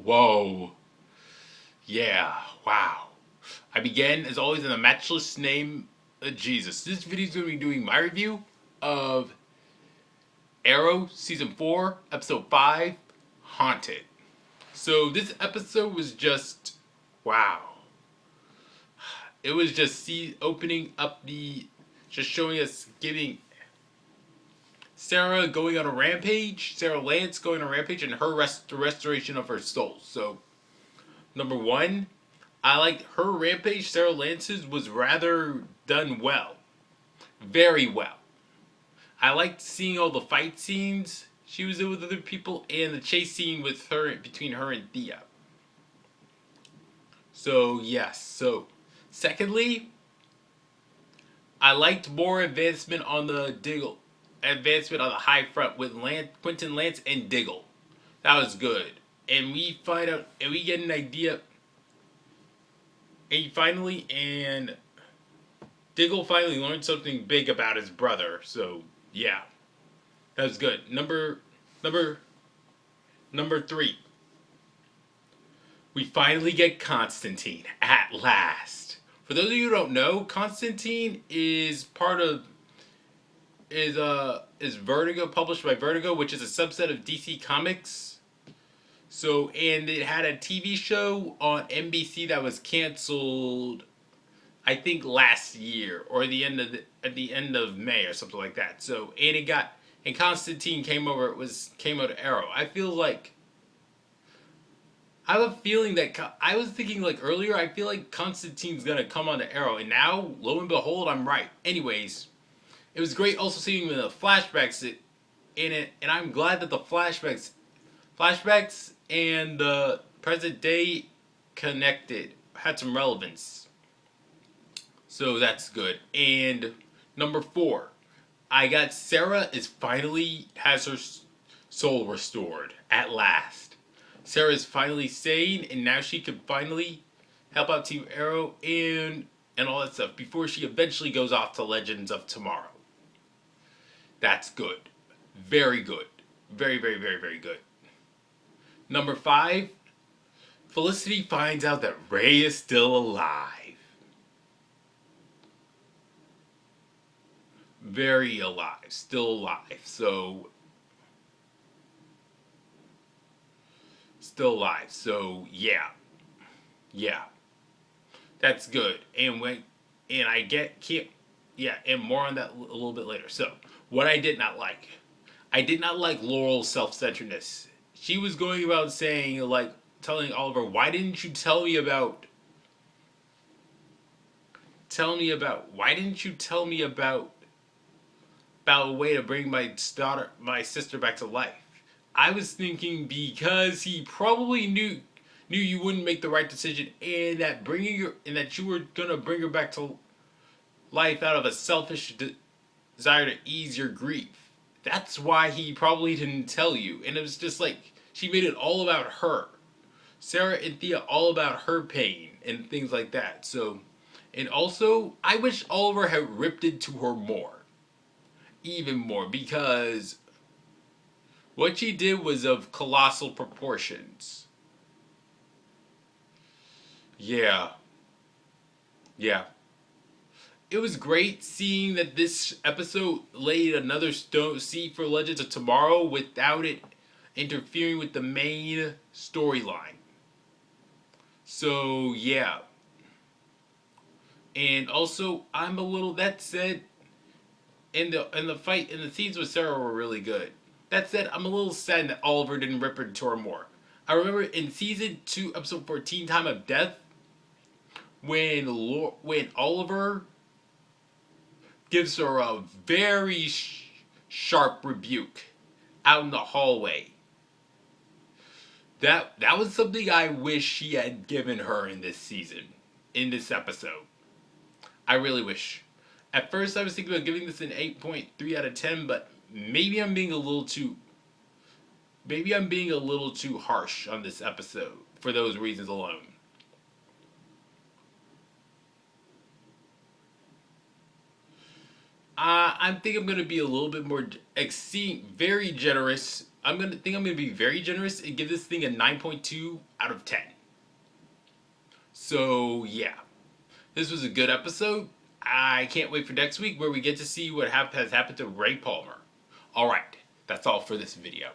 Whoa. Yeah. Wow. I begin, as always, in the matchless name of Jesus. This video is going to be doing my review of Arrow Season 4, Episode 5, Haunted. So this episode was just, wow. It was just opening up just showing us giving Sara going on a rampage, Sara Lance going on a rampage, and the restoration of her soul. So, number one, I liked her rampage. Sara Lance's was rather done well, very well. I liked seeing all the fight scenes she was in with other people, and the chase scene with her between her and Thea. So yes. So, secondly, I liked more advancement on the Diggle. Advancement on the high front with Quentin Lance and Diggle. That was good. And we find out, and we get an idea. And Diggle finally learned something big about his brother. So, yeah. That was good. Number 3. We finally get Constantine at last. For those of you who don't know, Constantine is part of is Vertigo, published by Vertigo, which is a subset of DC Comics. So, and it had a TV show on NBC that was canceled, I think last year or at the end of May or something like that. So, and Constantine came out of Arrow. I have a feeling that I was thinking like earlier. I feel like Constantine's gonna come onto Arrow, and now lo and behold, I'm right. Anyways. It was great also seeing the flashbacks in it, and I'm glad that the flashbacks and the present day had some relevance. So that's good. And number 4, I got Sara has her soul restored at last. Sara is finally sane, and now she can finally help out Team Arrow and all that stuff before she eventually goes off to Legends of Tomorrow. That's good. Very good. Very, very, very, very good. Number 5, Felicity finds out that Ray is still alive. Very alive. Still alive. So, yeah. Yeah. That's good. And and more on that a little bit later. So, what I did not like Laurel's self-centeredness. She was going about telling Oliver, why didn't you tell me about a way to bring my sister back to life? I was thinking because he probably knew you wouldn't make the right decision, and that you were gonna bring her back to life out of a selfish desire to ease your grief. That's why he probably didn't tell you. And it was just like, she made it all about her. Sara and Thea all about her pain and things like that. So, and also, I wish Oliver had ripped into her more. Even more. Because what she did was of colossal proportions. Yeah. Yeah. It was great seeing that this episode laid another seed for Legends of Tomorrow without it interfering with the main storyline. So, yeah. And also, that said, in the scenes with Sara were really good. That said, I'm a little sad that Oliver didn't rip into her more. I remember in Season 2, Episode 14, Time of Death, when Oliver gives her a very sharp rebuke out in the hallway. That was something I wish he had given her in this episode. I really wish. At first I was thinking about giving this an 8.3 out of 10, but maybe I'm being a little too harsh on this episode for those reasons alone. I think I'm going to be a little bit more very generous I'm gonna be very generous and give this thing a 9.2 out of 10. So yeah, this was a good episode. I can't wait for next week where we get to see what has happened to Ray Palmer. Alright, that's all for this video.